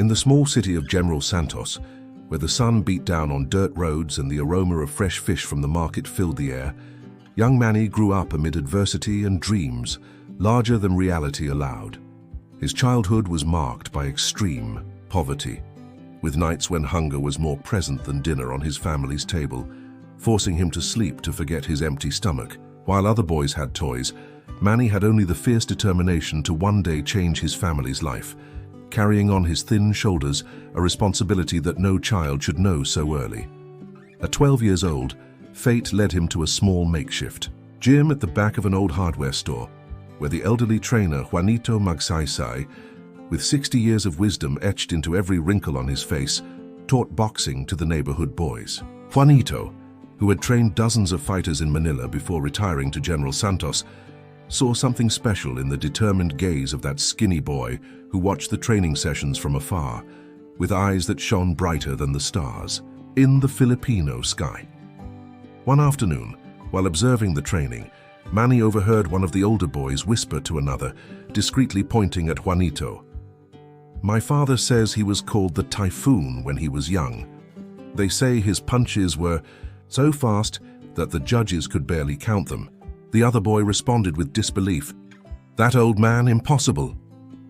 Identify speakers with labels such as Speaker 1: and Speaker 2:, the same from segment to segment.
Speaker 1: In the small city of General Santos, where the sun beat down on dirt roads and the aroma of fresh fish from the market filled the air, young Manny grew up amid adversity and dreams larger than reality allowed. His childhood was marked by extreme poverty, with nights when hunger was more present than dinner on his family's table, forcing him to sleep to forget his empty stomach. While other boys had toys, Manny had only the fierce determination to one day change his family's life, carrying on his thin shoulders a responsibility that no child should know so early. At 12 years old, fate led him to a small makeshift gym at the back of an old hardware store, where the elderly trainer Juanito Magsaysay, with 60 years of wisdom etched into every wrinkle on his face, taught boxing to the neighborhood boys. Juanito, who had trained dozens of fighters in Manila before retiring to General Santos, saw something special in the determined gaze of that skinny boy who watched the training sessions from afar, with eyes that shone brighter than the stars in the Filipino sky. One afternoon, while observing the training, Manny overheard one of the older boys whisper to another, discreetly pointing at Juanito. "My father says he was called the Typhoon when he was young. They say his punches were so fast that the judges could barely count them." The other boy responded with disbelief. "That old man, impossible."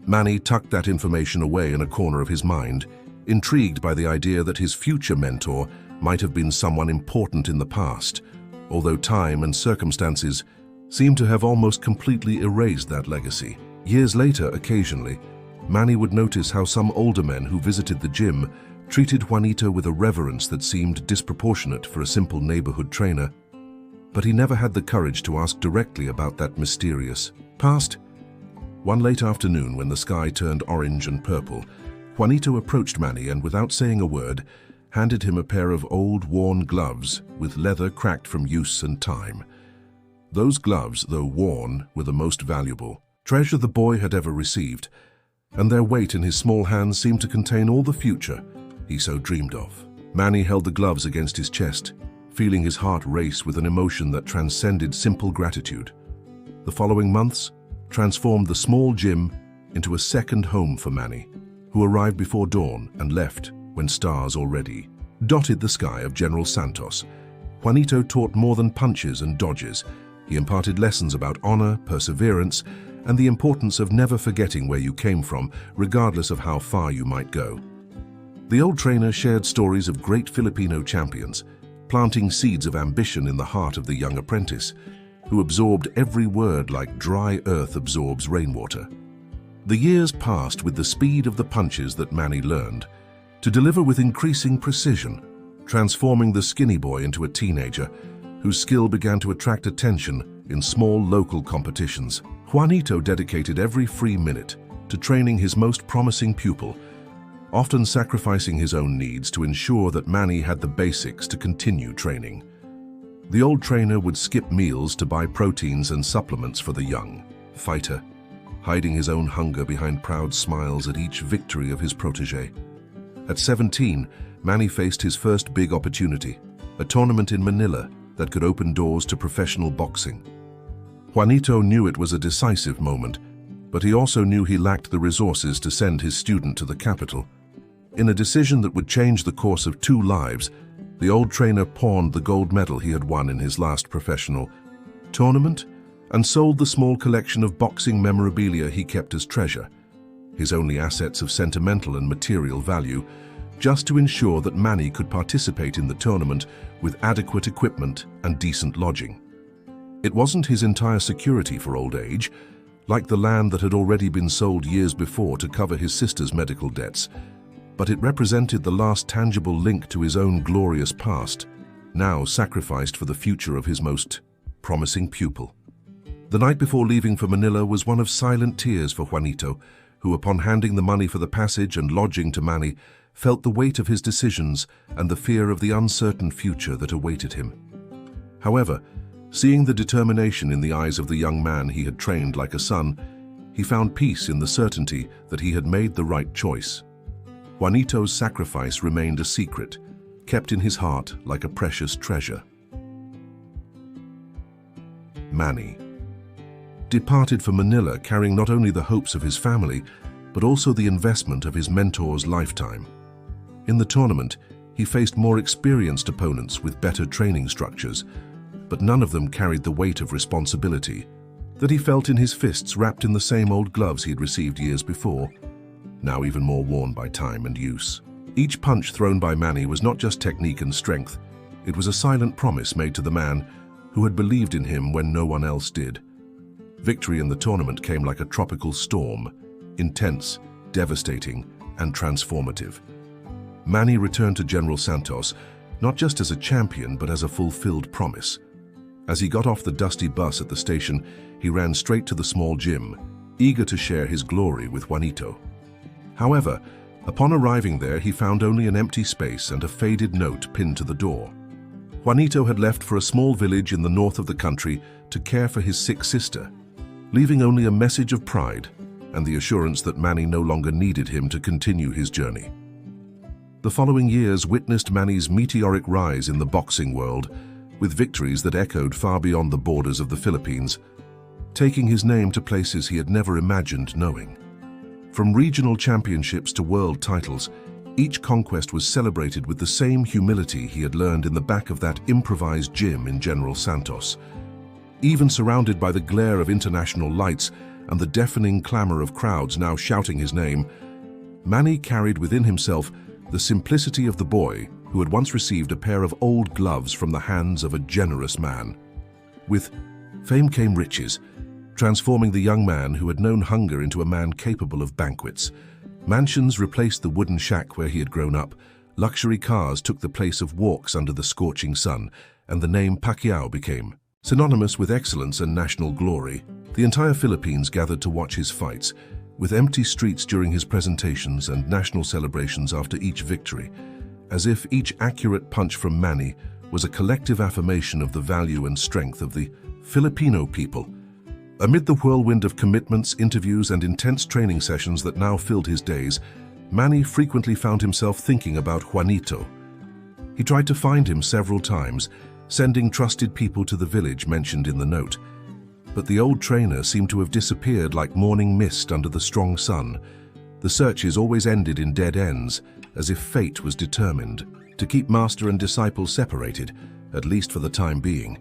Speaker 1: Manny tucked that information away in a corner of his mind, intrigued by the idea that his future mentor might have been someone important in the past, although time and circumstances seemed to have almost completely erased that legacy. Years later, occasionally, Manny would notice how some older men who visited the gym treated Juanito with a reverence that seemed disproportionate for a simple neighborhood trainer. But he never had the courage to ask directly about that mysterious past. One late afternoon, when the sky turned orange and purple, Juanito approached Manny and, without saying a word, handed him a pair of old, worn gloves with leather cracked from use and time. Those gloves, though worn, were the most valuable treasure the boy had ever received, and their weight in his small hands seemed to contain all the future he so dreamed of. Manny held the gloves against his chest, feeling his heart race with an emotion that transcended simple gratitude. The following months transformed the small gym into a second home for Manny, who arrived before dawn and left when stars already dotted the sky of General Santos. Juanito taught more than punches and dodges. He imparted lessons about honor, perseverance, and the importance of never forgetting where you came from, regardless of how far you might go. The old trainer shared stories of great Filipino champions, planting seeds of ambition in the heart of the young apprentice, who absorbed every word like dry earth absorbs rainwater. The years passed with the speed of the punches that Manny learned, to deliver with increasing precision, transforming the skinny boy into a teenager whose skill began to attract attention in small local competitions. Juanito dedicated every free minute to training his most promising pupil, often sacrificing his own needs to ensure that Manny had the basics to continue training. The old trainer would skip meals to buy proteins and supplements for the young fighter, hiding his own hunger behind proud smiles at each victory of his protege. At 17, Manny faced his first big opportunity, a tournament in Manila that could open doors to professional boxing. Juanito knew it was a decisive moment, but he also knew he lacked the resources to send his student to the capital. In a decision that would change the course of 2 lives, the old trainer pawned the gold medal he had won in his last professional tournament and sold the small collection of boxing memorabilia he kept as treasure, his only assets of sentimental and material value, just to ensure that Manny could participate in the tournament with adequate equipment and decent lodging. It wasn't his entire security for old age, like the land that had already been sold years before to cover his sister's medical debts, but it represented the last tangible link to his own glorious past, now sacrificed for the future of his most promising pupil. The night before leaving for Manila was one of silent tears for Juanito, who, upon handing the money for the passage and lodging to Manny, felt the weight of his decisions and the fear of the uncertain future that awaited him. However, seeing the determination in the eyes of the young man he had trained like a son, he found peace in the certainty that he had made the right choice. Juanito's sacrifice remained a secret, kept in his heart like a precious treasure. Manny departed for Manila carrying not only the hopes of his family, but also the investment of his mentor's lifetime. In the tournament, he faced more experienced opponents with better training structures, but none of them carried the weight of responsibility that he felt in his fists wrapped in the same old gloves he had received years before, now even more worn by time and use. Each punch thrown by Manny was not just technique and strength, it was a silent promise made to the man who had believed in him when no one else did. Victory in the tournament came like a tropical storm, intense, devastating, and transformative. Manny returned to General Santos, not just as a champion, but as a fulfilled promise. As he got off the dusty bus at the station, he ran straight to the small gym, eager to share his glory with Juanito. However, upon arriving there, he found only an empty space and a faded note pinned to the door. Juanito had left for a small village in the north of the country to care for his sick sister, leaving only a message of pride and the assurance that Manny no longer needed him to continue his journey. The following years witnessed Manny's meteoric rise in the boxing world, with victories that echoed far beyond the borders of the Philippines, taking his name to places he had never imagined knowing. From regional championships to world titles, each conquest was celebrated with the same humility he had learned in the back of that improvised gym in General Santos. Even surrounded by the glare of international lights and the deafening clamor of crowds now shouting his name, Manny carried within himself the simplicity of the boy who had once received a pair of old gloves from the hands of a generous man. With fame came riches, transforming the young man who had known hunger into a man capable of banquets. Mansions replaced the wooden shack where he had grown up, luxury cars took the place of walks under the scorching sun, and the name Pacquiao became synonymous with excellence and national glory. The entire Philippines gathered to watch his fights, with empty streets during his presentations and national celebrations after each victory, as if each accurate punch from Manny was a collective affirmation of the value and strength of the Filipino people. Amid the whirlwind of commitments, interviews, and intense training sessions that now filled his days, Manny frequently found himself thinking about Juanito. He tried to find him several times, sending trusted people to the village mentioned in the note. But the old trainer seemed to have disappeared like morning mist under the strong sun. The searches always ended in dead ends, as if fate was determined to keep master and disciple separated, at least for the time being.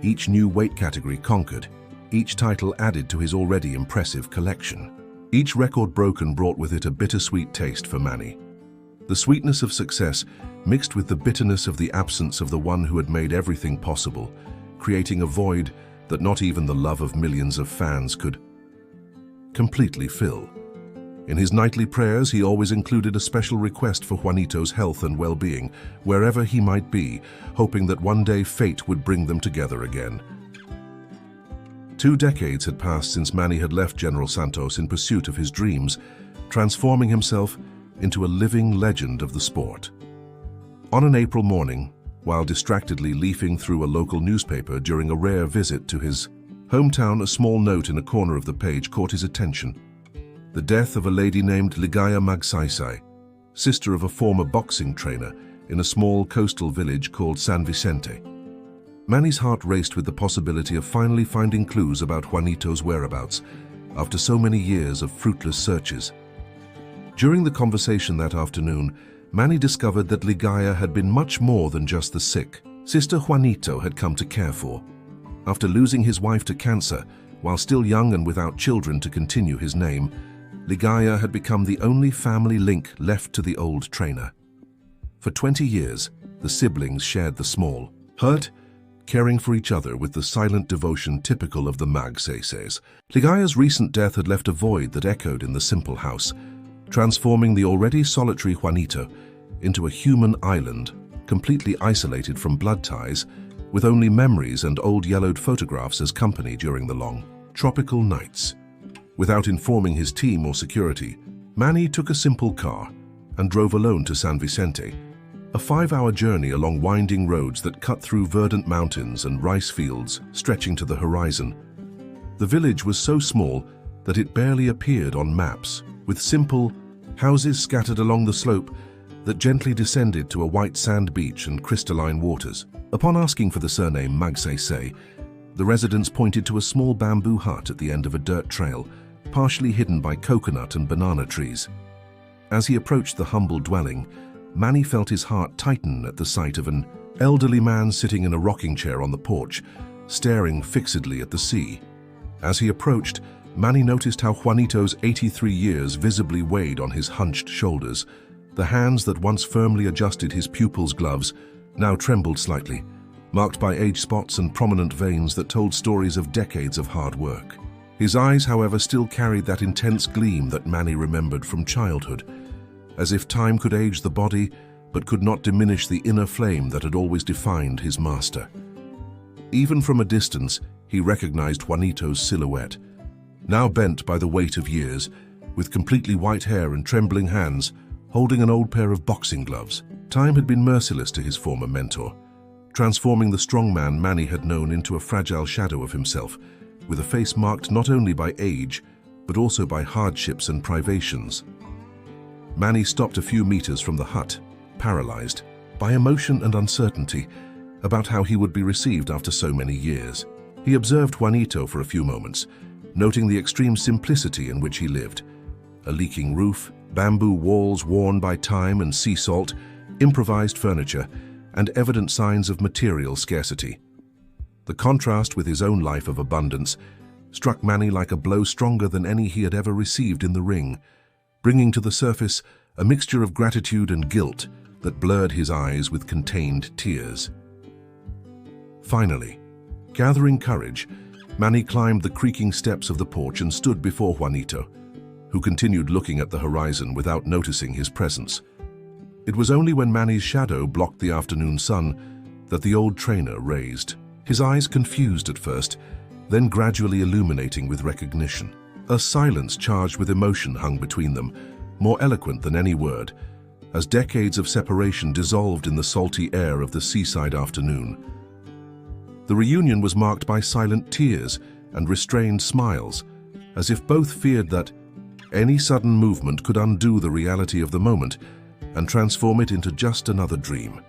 Speaker 1: Each new weight category conquered, each title added to his already impressive collection. Each record broken brought with it a bittersweet taste for Manny. The sweetness of success mixed with the bitterness of the absence of the one who had made everything possible, creating a void that not even the love of millions of fans could completely fill. In his nightly prayers, he always included a special request for Juanito's health and well-being, wherever he might be, hoping that one day fate would bring them together again. 2 decades had passed since Manny had left General Santos in pursuit of his dreams, transforming himself into a living legend of the sport. On an April morning, while distractedly leafing through a local newspaper during a rare visit to his hometown, a small note in a corner of the page caught his attention. The death of a lady named Magsaysay, sister of a former boxing trainer in a small coastal village called San Vicente. Manny's heart raced with the possibility of finally finding clues about Juanito's whereabouts after so many years of fruitless searches. During the conversation that afternoon, Manny discovered that Ligaya had been much more than just the sick sister Juanito had come to care for. After losing his wife to cancer, while still young and without children to continue his name, Ligaya had become the only family link left to the old trainer. For 20 years, the siblings shared the small hut, caring for each other with the silent devotion typical of the Magsaysays. Ligaya's recent death had left a void that echoed in the simple house, transforming the already solitary Juanito into a human island, completely isolated from blood ties, with only memories and old yellowed photographs as company during the long, tropical nights. Without informing his team or security, Manny took a simple car and drove alone to San Vicente, a 5-hour journey along winding roads that cut through verdant mountains and rice fields stretching to the horizon. The village was so small that it barely appeared on maps, with simple houses scattered along the slope that gently descended to a white sand beach and crystalline waters. Upon asking for the surname Magsaysay, the residents pointed to a small bamboo hut at the end of a dirt trail, partially hidden by coconut and banana trees. As he approached the humble dwelling, Manny felt his heart tighten at the sight of an elderly man sitting in a rocking chair on the porch, staring fixedly at the sea. As he approached, Manny noticed how Juanito's 83 years visibly weighed on his hunched shoulders. The hands that once firmly adjusted his pupils' gloves now trembled slightly, marked by age spots and prominent veins that told stories of decades of hard work. His eyes, however, still carried that intense gleam that Manny remembered from childhood, as if time could age the body but could not diminish the inner flame that had always defined his master. Even from a distance, he recognized Juanito's silhouette, now bent by the weight of years, with completely white hair and trembling hands, holding an old pair of boxing gloves. Time had been merciless to his former mentor, transforming the strong man Manny had known into a fragile shadow of himself, with a face marked not only by age, but also by hardships and privations. Manny stopped a few meters from the hut, paralyzed by emotion and uncertainty about how he would be received after so many years. He observed Juanito for a few moments, noting the extreme simplicity in which he lived. A leaking roof, bamboo walls worn by time and sea salt, improvised furniture, and evident signs of material scarcity. The contrast with his own life of abundance struck Manny like a blow stronger than any he had ever received in the ring, bringing to the surface a mixture of gratitude and guilt that blurred his eyes with contained tears. Finally, gathering courage, Manny climbed the creaking steps of the porch and stood before Juanito, who continued looking at the horizon without noticing his presence. It was only when Manny's shadow blocked the afternoon sun that the old trainer raised, his eyes confused at first, then gradually illuminating with recognition. A silence charged with emotion hung between them, more eloquent than any word, as decades of separation dissolved in the salty air of the seaside afternoon. The reunion was marked by silent tears and restrained smiles, as if both feared that any sudden movement could undo the reality of the moment and transform it into just another dream.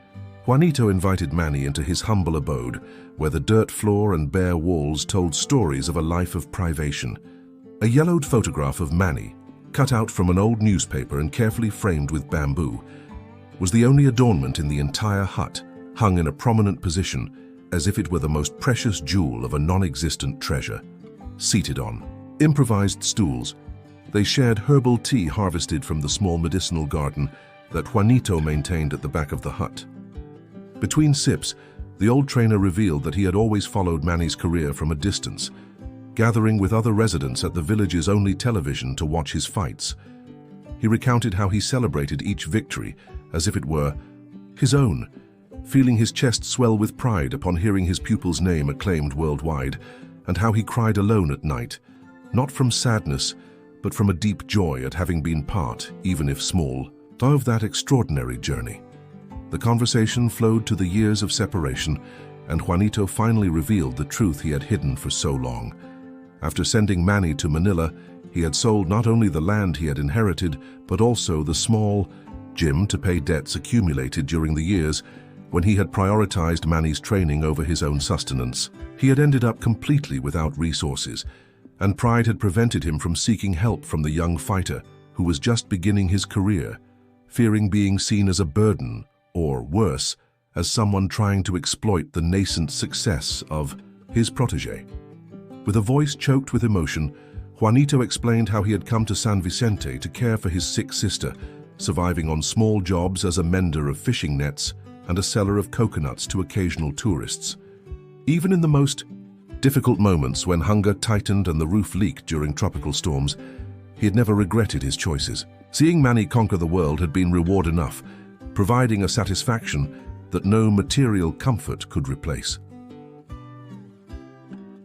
Speaker 1: Juanito invited Manny into his humble abode, where the dirt floor and bare walls told stories of a life of privation. A yellowed photograph of Manny, cut out from an old newspaper and carefully framed with bamboo, was the only adornment in the entire hut, hung in a prominent position, as if it were the most precious jewel of a non-existent treasure. Seated on improvised stools, they shared herbal tea harvested from the small medicinal garden that Juanito maintained at the back of the hut. Between sips, the old trainer revealed that he had always followed Manny's career from a distance, gathering with other residents at the village's only television to watch his fights. He recounted how he celebrated each victory as if it were his own, feeling his chest swell with pride upon hearing his pupil's name acclaimed worldwide, and how he cried alone at night, not from sadness, but from a deep joy at having been part, even if small, of that extraordinary journey. The conversation flowed to the years of separation, and Juanito finally revealed the truth he had hidden for so long. After sending Manny to Manila, he had sold not only the land he had inherited, but also the small gym to pay debts accumulated during the years when he had prioritized Manny's training over his own sustenance. He had ended up completely without resources, and pride had prevented him from seeking help from the young fighter who was just beginning his career, fearing being seen as a burden, or worse, as someone trying to exploit the nascent success of his protege. With a voice choked with emotion, Juanito explained how he had come to San Vicente to care for his sick sister, surviving on small jobs as a mender of fishing nets and a seller of coconuts to occasional tourists. Even in the most difficult moments when hunger tightened and the roof leaked during tropical storms, he had never regretted his choices. Seeing Manny conquer the world had been reward enough, providing a satisfaction that no material comfort could replace.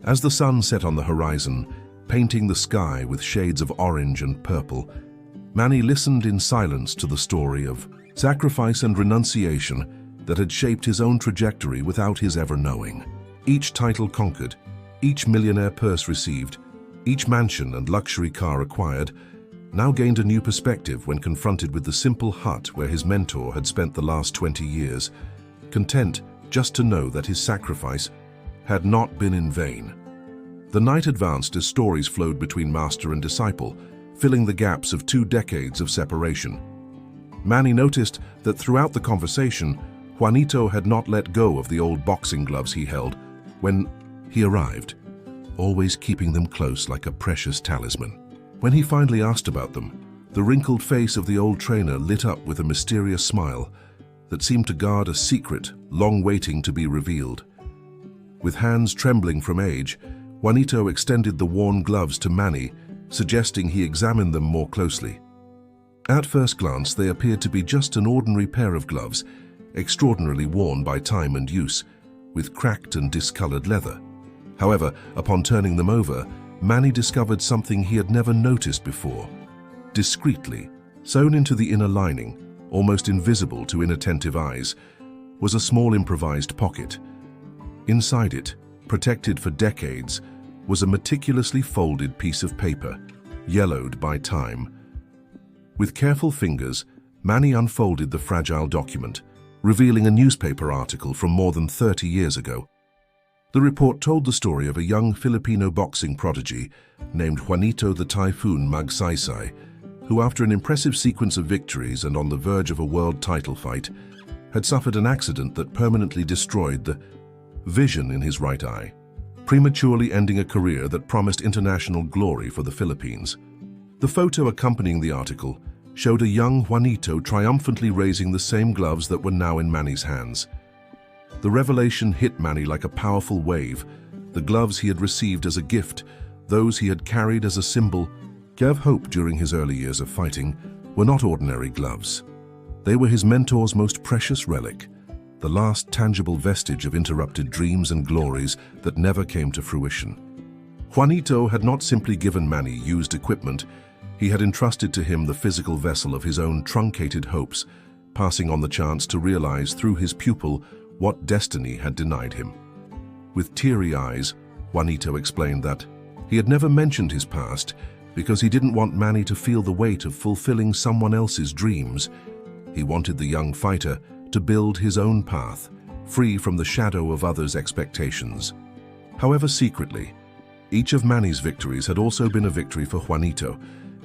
Speaker 1: As the sun set on the horizon, painting the sky with shades of orange and purple, Manny listened in silence to the story of sacrifice and renunciation that had shaped his own trajectory without his ever knowing. Each title conquered, each millionaire purse received, each mansion and luxury car acquired, now gained a new perspective when confronted with the simple hut where his mentor had spent the last 20 years, content just to know that his sacrifice had not been in vain. The night advanced as stories flowed between master and disciple, filling the gaps of 2 decades of separation. Manny noticed that throughout the conversation, Juanito had not let go of the old boxing gloves he held when he arrived, always keeping them close like a precious talisman. When he finally asked about them, the wrinkled face of the old trainer lit up with a mysterious smile that seemed to guard a secret long waiting to be revealed. With hands trembling from age, Juanito extended the worn gloves to Manny, suggesting he examine them more closely. At first glance, they appeared to be just an ordinary pair of gloves, extraordinarily worn by time and use, with cracked and discolored leather. However, upon turning them over, Manny discovered something he had never noticed before. Discreetly, sewn into the inner lining, almost invisible to inattentive eyes, was a small improvised pocket. Inside it, protected for decades, was a meticulously folded piece of paper, yellowed by time. With careful fingers, Manny unfolded the fragile document, revealing a newspaper article from more than 30 years ago. The report told the story of a young Filipino boxing prodigy named Juanito the Typhoon Magsaysay, who after an impressive sequence of victories and on the verge of a world title fight, had suffered an accident that permanently destroyed the vision in his right eye, prematurely ending a career that promised international glory for the Philippines. The photo accompanying the article showed a young Juanito triumphantly raising the same gloves that were now in Manny's hands. The revelation hit Manny like a powerful wave. The gloves he had received as a gift, those he had carried as a symbol, gave hope during his early years of fighting, were not ordinary gloves. They were his mentor's most precious relic, the last tangible vestige of interrupted dreams and glories that never came to fruition. Juanito had not simply given Manny used equipment, he had entrusted to him the physical vessel of his own truncated hopes, passing on the chance to realize through his pupil what destiny had denied him. With teary eyes, Juanito explained that he had never mentioned his past because he didn't want Manny to feel the weight of fulfilling someone else's dreams. He wanted the young fighter to build his own path, free from the shadow of others' expectations. However, secretly, each of Manny's victories had also been a victory for Juanito,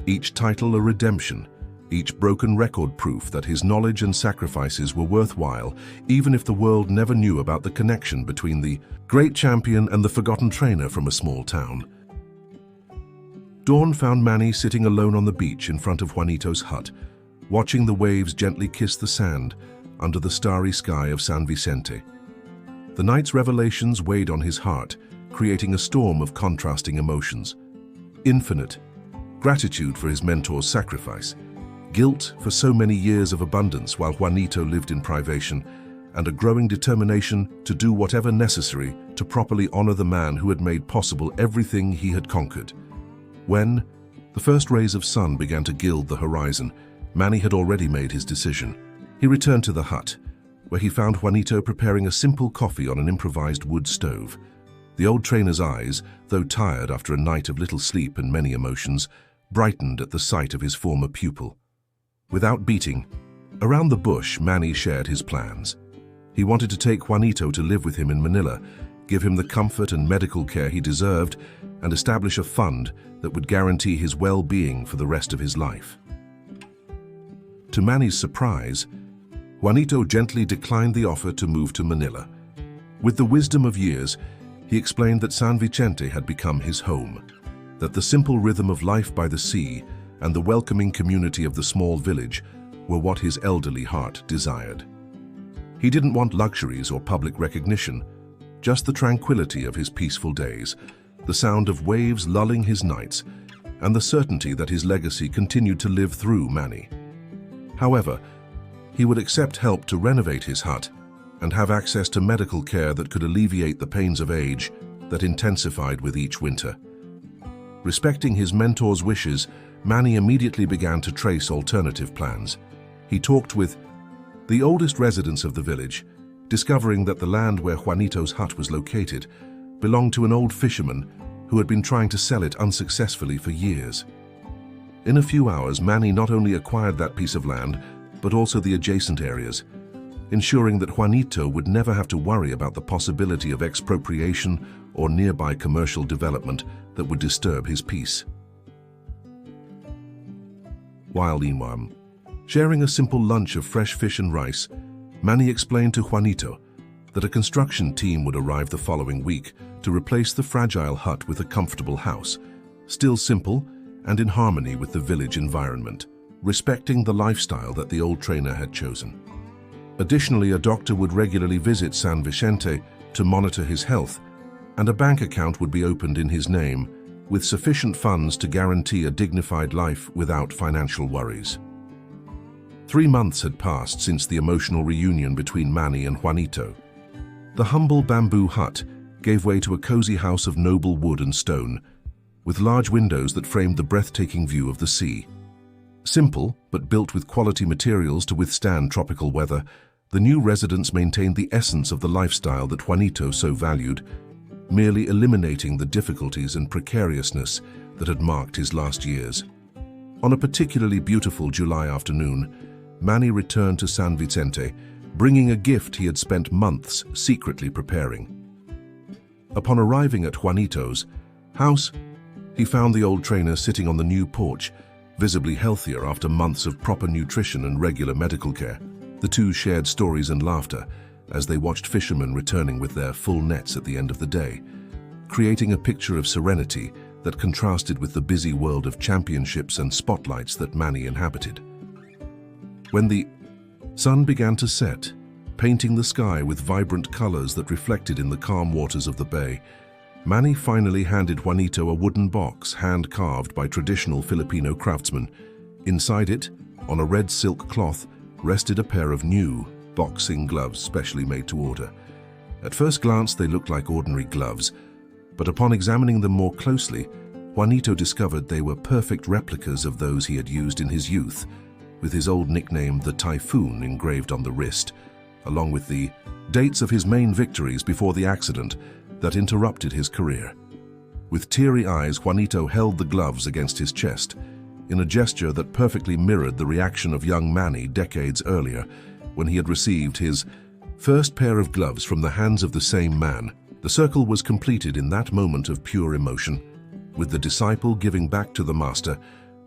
Speaker 1: each title a redemption, each broken record proof that his knowledge and sacrifices were worthwhile, even if the world never knew about the connection between the great champion and the forgotten trainer from a small town. Dawn found Manny sitting alone on the beach in front of Juanito's hut, watching the waves gently kiss the sand under the starry sky of San Vicente. The night's revelations weighed on his heart, creating a storm of contrasting emotions. Infinite gratitude for his mentor's sacrifice, guilt for so many years of abundance while Juanito lived in privation, and a growing determination to do whatever necessary to properly honor the man who had made possible everything he had conquered. When the first rays of sun began to gild the horizon, Manny had already made his decision. He returned to the hut, where he found Juanito preparing a simple coffee on an improvised wood stove. The old trainer's eyes, though tired after a night of little sleep and many emotions, brightened at the sight of his former pupil. Without beating around the bush, Manny shared his plans. He wanted to take Juanito to live with him in Manila, give him the comfort and medical care he deserved, and establish a fund that would guarantee his well-being for the rest of his life. To Manny's surprise, Juanito gently declined the offer to move to Manila. With the wisdom of years, he explained that San Vicente had become his home, that the simple rhythm of life by the sea and the welcoming community of the small village were what his elderly heart desired. He didn't want luxuries or public recognition, just the tranquility of his peaceful days, the sound of waves lulling his nights, and the certainty that his legacy continued to live through Manny. However, he would accept help to renovate his hut and have access to medical care that could alleviate the pains of age that intensified with each winter. Respecting his mentor's wishes, Manny immediately began to trace alternative plans. He talked with the oldest residents of the village, discovering that the land where Juanito's hut was located belonged to an old fisherman who had been trying to sell it unsuccessfully for years. In a few hours, Manny not only acquired that piece of land, but also the adjacent areas. ensuring that Juanito would never have to worry about the possibility of expropriation or nearby commercial development that would disturb his peace. While meanwhile, sharing a simple lunch of fresh fish and rice, Manny explained to Juanito that a construction team would arrive the following week to replace the fragile hut with a comfortable house, still simple and in harmony with the village environment, respecting the lifestyle that the old trainer had chosen. Additionally, a doctor would regularly visit San Vicente to monitor his health, and a bank account would be opened in his name, with sufficient funds to guarantee a dignified life without financial worries. 3 months had passed since the emotional reunion between Manny and Juanito. The humble bamboo hut gave way to a cozy house of noble wood and stone, with large windows that framed the breathtaking view of the sea. Simple, but built with quality materials to withstand tropical weather, the new residence maintained the essence of the lifestyle that Juanito so valued, merely eliminating the difficulties and precariousness that had marked his last years. On a particularly beautiful July afternoon, Manny returned to San Vicente, bringing a gift he had spent months secretly preparing. Upon arriving at Juanito's house, he found the old trainer sitting on the new porch, visibly healthier after months of proper nutrition and regular medical care. The two shared stories and laughter as they watched fishermen returning with their full nets at the end of the day, creating a picture of serenity that contrasted with the busy world of championships and spotlights that Manny inhabited. When the sun began to set, painting the sky with vibrant colors that reflected in the calm waters of the bay, Manny finally handed Juanito a wooden box hand-carved by traditional Filipino craftsmen. Inside it, on a red silk cloth, rested a pair of new boxing gloves specially made to order. At first glance, they looked like ordinary gloves, but upon examining them more closely, Juanito discovered they were perfect replicas of those he had used in his youth, with his old nickname, the Typhoon, engraved on the wrist, along with the dates of his main victories before the accident that interrupted his career. With teary eyes, Juanito held the gloves against his chest, in a gesture that perfectly mirrored the reaction of young Manny decades earlier, when he had received his first pair of gloves from the hands of the same man. The circle was completed in that moment of pure emotion, with the disciple giving back to the master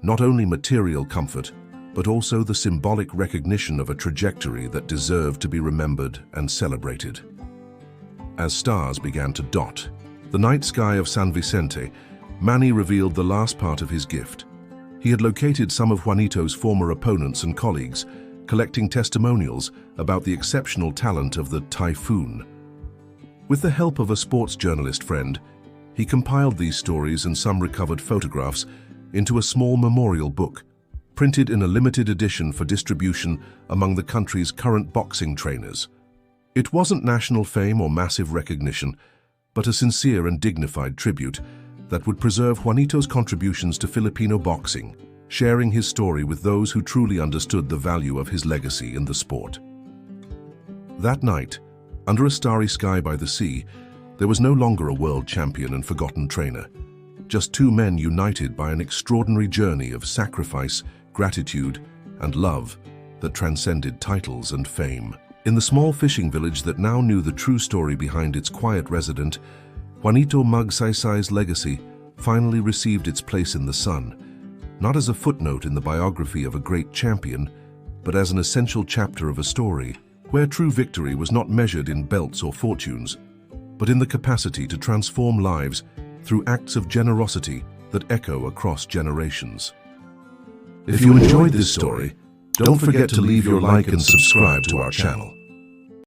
Speaker 1: not only material comfort, but also the symbolic recognition of a trajectory that deserved to be remembered and celebrated. As stars began to dot the night sky of San Vicente, Manny revealed the last part of his gift. He had located some of Juanito's former opponents and colleagues, collecting testimonials about the exceptional talent of the Typhoon. With the help of a sports journalist friend, he compiled these stories and some recovered photographs into a small memorial book, printed in a limited edition for distribution among the country's current boxing trainers. It wasn't national fame or massive recognition, but a sincere and dignified tribute that would preserve Juanito's contributions to Filipino boxing, sharing his story with those who truly understood the value of his legacy in the sport. That night, under a starry sky by the sea, there was no longer a world champion and forgotten trainer, just two men united by an extraordinary journey of sacrifice, gratitude, and love that transcended titles and fame. In the small fishing village that now knew the true story behind its quiet resident, Juanito Magsaysay's legacy finally received its place in the sun, not as a footnote in the biography of a great champion, but as an essential chapter of a story where true victory was not measured in belts or fortunes, but in the capacity to transform lives through acts of generosity that echo across generations. If you enjoyed this story, don't forget to leave your like and subscribe to our channel.